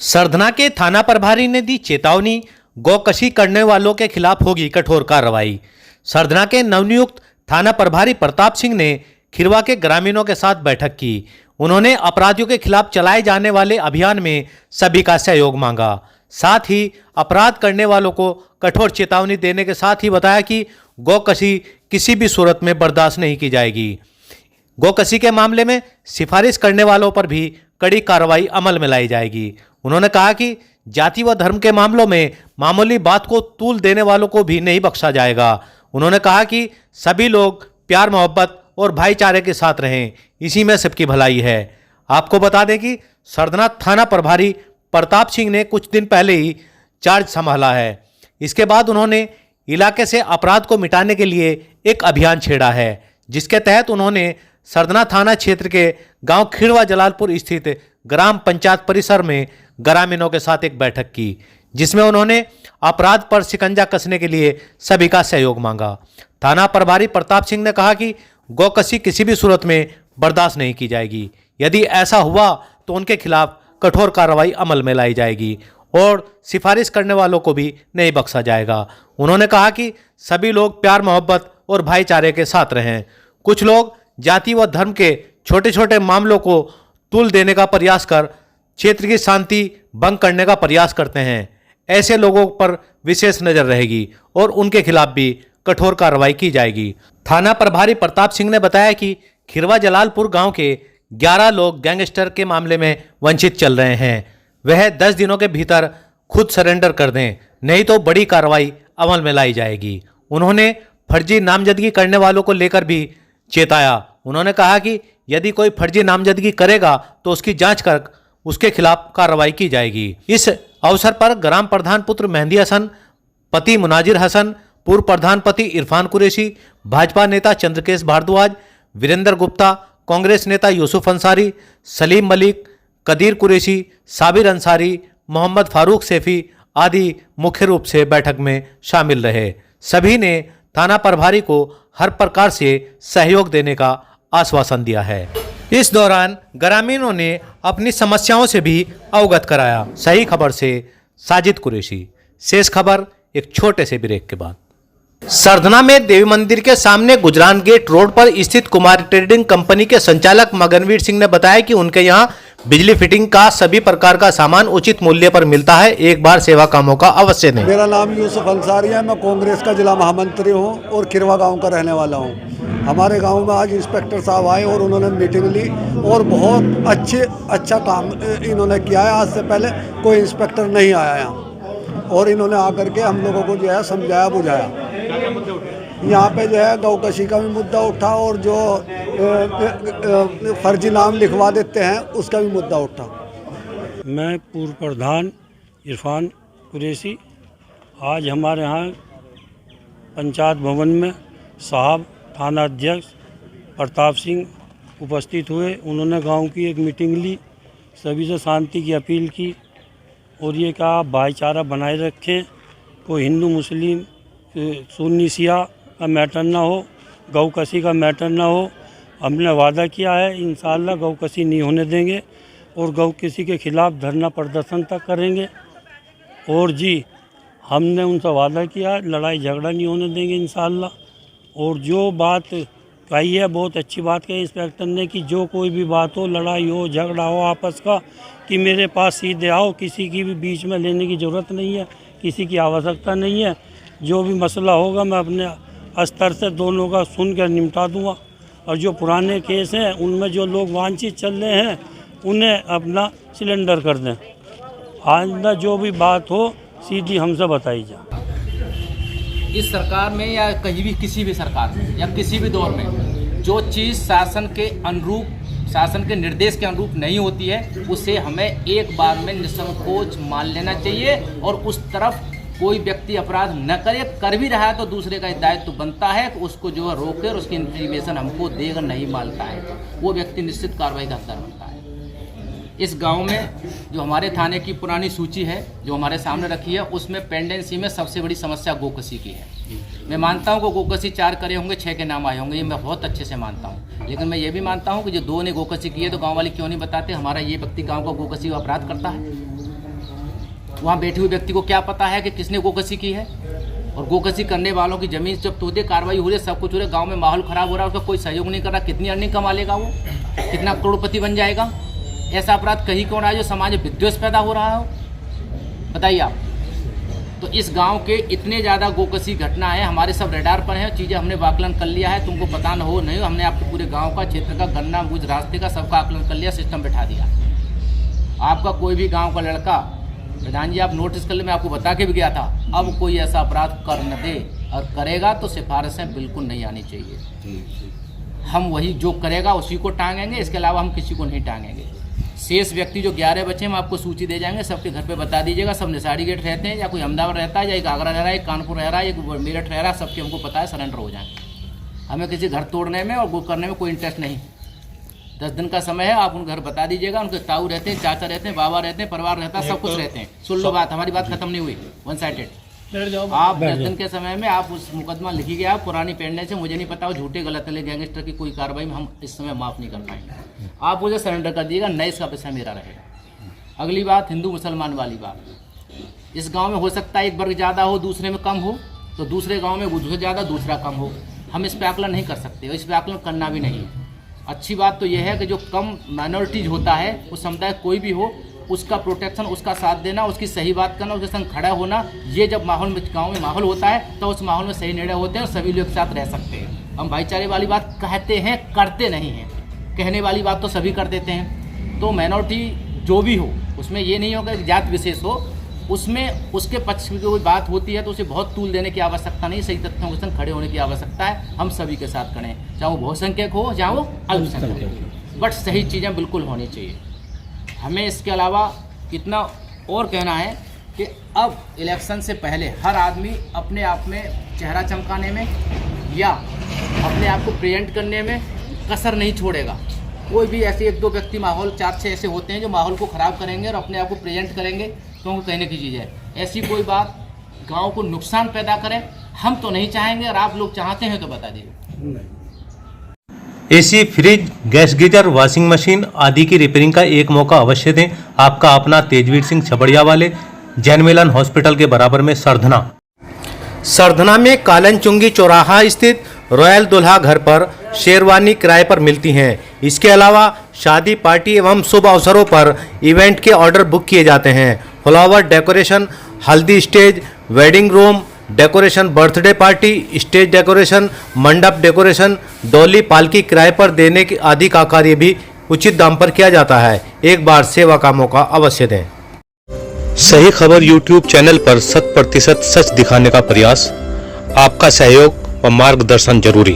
सरधना के थाना प्रभारी ने दी चेतावनी, गौकशी करने वालों के खिलाफ होगी कठोर कार्रवाई। सरधना के नवनियुक्त थाना प्रभारी प्रताप सिंह ने खिरवा के ग्रामीणों के साथ बैठक की। उन्होंने अपराधियों के खिलाफ चलाए जाने वाले अभियान में सभी का सहयोग मांगा। साथ ही अपराध करने वालों को कठोर चेतावनी देने के साथ ही बताया कि गौकशी किसी भी सूरत में बर्दाश्त नहीं की जाएगी। गौकशी के मामले में सिफारिश करने वालों पर भी कड़ी कार्रवाई अमल में लाई जाएगी। उन्होंने कहा कि जाति व धर्म के मामलों में मामूली बात को तूल देने वालों को भी नहीं बख्शा जाएगा। उन्होंने कहा कि सभी लोग प्यार मोहब्बत और भाईचारे के साथ रहें, इसी में सबकी भलाई है। आपको बता दें कि सरधना थाना प्रभारी प्रताप सिंह ने कुछ दिन पहले ही चार्ज संभाला है। इसके बाद उन्होंने इलाके से अपराध को मिटाने के लिए एक अभियान छेड़ा है, जिसके तहत उन्होंने सरधना थाना क्षेत्र के गांव खिरवा जलालपुर स्थित ग्राम पंचायत परिसर में ग्रामीणों के साथ एक बैठक की, जिसमें उन्होंने अपराध पर शिकंजा कसने के लिए सभी का सहयोग मांगा। थाना प्रभारी प्रताप सिंह ने कहा कि गौकशी किसी भी सूरत में बर्दाश्त नहीं की जाएगी। यदि ऐसा हुआ तो उनके खिलाफ कठोर कार्रवाई अमल में लाई जाएगी और सिफारिश करने वालों को भी नहीं बख्शा जाएगा। उन्होंने कहा कि सभी लोग प्यार मोहब्बत और भाईचारे के साथ रहें। कुछ लोग जाति व धर्म के छोटे छोटे मामलों को तुल देने का प्रयास कर क्षेत्र की शांति भंग करने का प्रयास करते हैं। ऐसे लोगों पर विशेष नजर रहेगी और उनके खिलाफ भी कठोर कार्रवाई की जाएगी। थाना प्रभारी प्रताप सिंह ने बताया कि खिरवा जलालपुर गांव के 11 लोग गैंगस्टर के मामले में वंचित चल रहे हैं। वह 10 दिनों के भीतर खुद सरेंडर कर दें, नहीं तो बड़ी कार्रवाई अमल में लाई जाएगी। उन्होंने फर्जी नामजदगी करने वालों को लेकर भी चेताया। उन्होंने कहा कि यदि कोई फर्जी नामजदगी करेगा तो उसकी जांच कर उसके खिलाफ कार्रवाई की जाएगी। इस अवसर पर ग्राम प्रधान पुत्र मेहंदी हसन, पति मुनाजिर हसन, पूर्व प्रधान पति इरफान कुरैशी, भाजपा नेता चंद्रकेश भारद्वाज, वीरेंद्र गुप्ता, कांग्रेस नेता यूसुफ अंसारी, सलीम मलिक, कदीर कुरैशी, साबिर अंसारी, मोहम्मद फारूक सैफी आदि मुख्य रूप से बैठक में शामिल रहे। सभी ने थाना प्रभारी को हर प्रकार से सहयोग देने का आश्वासन दिया है। इस दौरान ग्रामीणों ने अपनी समस्याओं से भी अवगत कराया। सही खबर से साजिद कुरैशी। शेष खबर एक छोटे से ब्रेक के बाद। सरधना में देवी मंदिर के सामने गुजरान गेट रोड पर स्थित कुमार ट्रेडिंग कंपनी के संचालक मगनवीर सिंह ने बताया कि उनके यहाँ बिजली फिटिंग का सभी प्रकार का सामान उचित मूल्य पर मिलता है। एक बार सेवा कामों का अवश्य दें। मेरा नाम यूसुफ अंसारी है। मैं कांग्रेस का जिला महामंत्री हूँ और खिरवा गांव का रहने वाला हूँ। हमारे गांव में आज इंस्पेक्टर साहब आए और उन्होंने मीटिंग ली और बहुत अच्छा काम इन्होंने किया है। आज से पहले कोई इंस्पेक्टर नहीं आया यहाँ और इन्होंने आकर के हम लोगों को जो है समझाया बुझाया। यहाँ पे जो है गौकशी का भी मुद्दा उठा और जो फर्जी नाम लिखवा देते हैं उसका भी मुद्दा उठा। मैं पूर्व प्रधान इरफान कुरैशी, आज हमारे यहाँ पंचायत भवन में साहब थाना अध्यक्ष प्रताप सिंह उपस्थित हुए। उन्होंने गांव की एक मीटिंग ली, सभी से शांति की अपील की और ये कहा भाईचारा बनाए रखें, कोई हिंदू मुस्लिम सुन्नी शिया का मैटर ना हो, गौकशी का मैटर ना हो। हमने वादा किया है इंशाअल्लाह गौकशी नहीं होने देंगे और गौकशी के खिलाफ धरना प्रदर्शन तक करेंगे। और जी हमने उनसे वादा किया लड़ाई झगड़ा नहीं होने देंगे इंशाअल्लाह। और जो बात कही है बहुत अच्छी बात कही इंस्पेक्टर ने कि जो कोई भी बात हो, लड़ाई हो झगड़ा हो आपस का, कि मेरे पास सीधे आओ, किसी की भी बीच में लेने की ज़रूरत नहीं है, किसी की आवश्यकता नहीं है। जो भी मसला होगा मैं अपने स्तर से दोनों का सुन कर निपटा दूँगा। और जो पुराने केस हैं उनमें जो लोग वांछित चल रहे हैं उन्हें अपना सिलेंडर कर दें। आइंदा जो भी बात हो सीधी हमसे बताई जाए। इस सरकार में या कहीं भी किसी भी सरकार में या किसी भी दौर में जो चीज़ शासन के अनुरूप, शासन के निर्देश के अनुरूप नहीं होती है उसे हमें एक बार में निसंकोच मान लेना चाहिए और उस तरफ कोई व्यक्ति अपराध न करे, कर भी रहा है तो दूसरे का दायित्व बनता है कि उसको जो है रोके और उसकी इंफॉर्मेशन हमको देगा नहीं मानता है, वो व्यक्ति निश्चित कार्रवाई का हकदार बनता है। इस गांव में जो हमारे थाने की पुरानी सूची है जो हमारे सामने रखी है उसमें पेंडेंसी में सबसे बड़ी समस्या गौकशी की है। मैं मानता हूं कि गौकशी 4 करे होंगे, 6 के नाम आए होंगे, ये मैं बहुत अच्छे से मानता हूं। लेकिन मैं ये भी मानता हूं कि जो 2 ने गौकशी की है तो गाँव वाले क्यों नहीं बताते हमारा ये व्यक्ति गाँव का गौकशी अपराध करता है। वहाँ बैठे हुए व्यक्ति को क्या पता है कि किसने गोकशी की है? और गोकशी करने वालों की जमीन जब तो कार्रवाई हो रही है, सब कुछ हो रहा है, गाँव में माहौल खराब हो रहा है, उसका कोई सहयोग नहीं कर रहा, कितनी अर्निंग कमा लेगा वो, कितना करोड़पति बन जाएगा? ऐसा अपराध कहीं कौन रहा है जो समाज में विद्वेष पैदा हो रहा हो? बताइए आप। तो इस गांव के इतने ज़्यादा गोकशी घटना है, हमारे सब रडार पर हैं, चीज़ें हमने आकलन कर लिया है, तुमको पता न हो नहीं, हमने आपके पूरे गांव का, क्षेत्र का, गन्ना गुज रास्ते का सबका आकलन कर लिया, सिस्टम बैठा दिया। आपका कोई भी गांव का लड़का, प्रधान जी आप नोटिस कर ले, मैं आपको बता के भी गया था, अब कोई ऐसा अपराध कर न दे, और करेगा तो सिफारिशें बिल्कुल नहीं आनी चाहिए। हम वही जो करेगा उसी को टांगेंगे, इसके अलावा हम किसी को नहीं टांगेंगे। शेष व्यक्ति जो 11 बच्चे हम आपको सूची दे जाएंगे, सबके घर पे बता दीजिएगा, सब निसारी गेट रहते हैं, या कोई अहमदाबाद रहता है, या एक आगरा रह रहा है, एक कानपुर रह रहा है, एक मेरठ रह रहा है, सबके हमको पता है, सरेंडर हो जाएंगे। हमें किसी घर तोड़ने में और वो करने में कोई इंटरेस्ट नहीं। 10 दिन का समय है, आप उन घर बता दीजिएगा, उनके ताऊ रहते हैं, चाचा रहते हैं, बाबा रहते हैं, परिवार रहता है, सब कुछ रहते हैं। सुन लो बात, हमारी बात खत्म नहीं हुई, 1 साइडेड। आप 10 दिन के समय में आप उस मुकदमा लिखी गया, पुरानी पेंडे से, मुझे नहीं पता वो झूठे गलत ले गैंगस्टर की कोई कार्रवाई में हम इस समय माफ़ नहीं कर पाएंगे। आप मुझे सरेंडर कर दिएगा, नए इसका पैसा मेरा रहेगा। अगली बात, हिंदू मुसलमान वाली बात, इस गांव में हो सकता है एक वर्ग ज़्यादा हो, दूसरे में कम हो, तो दूसरे गांव में दूसरे ज़्यादा, दूसरा कम हो। हम इस पर आकलन नहीं कर सकते, इस पर आकलन करना भी नहीं है। अच्छी बात तो यह है कि जो कम माइनॉरिटीज होता है, उस समुदाय कोई भी हो, उसका प्रोटेक्शन, उसका साथ देना, उसकी सही बात करना, उसके संग खड़ा होना, ये जब माहौल में, गाँव में माहौल होता है, तो उस माहौल में सही निर्णय होते हैं और सभी लोग एक साथ रह सकते हैं। हम भाईचारे वाली बात कहते हैं, करते नहीं हैं। कहने वाली बात तो सभी कर देते हैं। तो माइनॉरिटी जो भी हो, उसमें ये नहीं होगा कि जात विशेष हो, उसमें उसके पक्ष की कोई बात होती है तो उसे बहुत तूल देने की आवश्यकता नहीं, सही तथ्यों के संग खड़े होने की आवश्यकता है। हम सभी के साथ खड़े हैं, चाहे वो बहुसंख्यक हो, चाहे वो अल्पसंख्यक, बट सही चीज़ें बिल्कुल होनी चाहिए। हमें इसके अलावा कितना और कहना है कि अब इलेक्शन से पहले हर आदमी अपने आप में चेहरा चमकाने में या अपने आप को प्रेजेंट करने में कसर नहीं छोड़ेगा। कोई भी ऐसे 1-2 व्यक्ति, माहौल 4-6 ऐसे होते हैं जो माहौल को ख़राब करेंगे और अपने आप को प्रेजेंट करेंगे, क्योंकि कहने की चीज़ है, ऐसी कोई बात गांव को नुकसान पैदा करे हम तो नहीं चाहेंगे, और आप लोग चाहते हैं तो बता दीजिए। AC, fridge, gas geyser, washing machine आदि की रिपेयरिंग का एक मौका अवश्य दें। आपका अपना तेजवीर सिंह छबड़िया वाले, जैन मिलन हॉस्पिटल के बराबर में सरधना। सरधना में कालनचुंगी चौराहा स्थित रॉयल दुल्हा घर पर शेरवानी किराए पर मिलती हैं। इसके अलावा शादी, पार्टी एवं शुभ अवसरों पर इवेंट के ऑर्डर बुक किए जाते हैं। फ्लावर डेकोरेशन, हल्दी stage, wedding room decoration, birthday party, stage decoration, मंडप डेकोरेशन, डोली, पालकी किराए पर देने की आदि का कार्य भी उचित दाम पर किया जाता है। एक बार सेवा का मौका अवश्य दें। सही खबर यूट्यूब चैनल पर 100% सच दिखाने का प्रयास। आपका सहयोग व मार्गदर्शन जरूरी।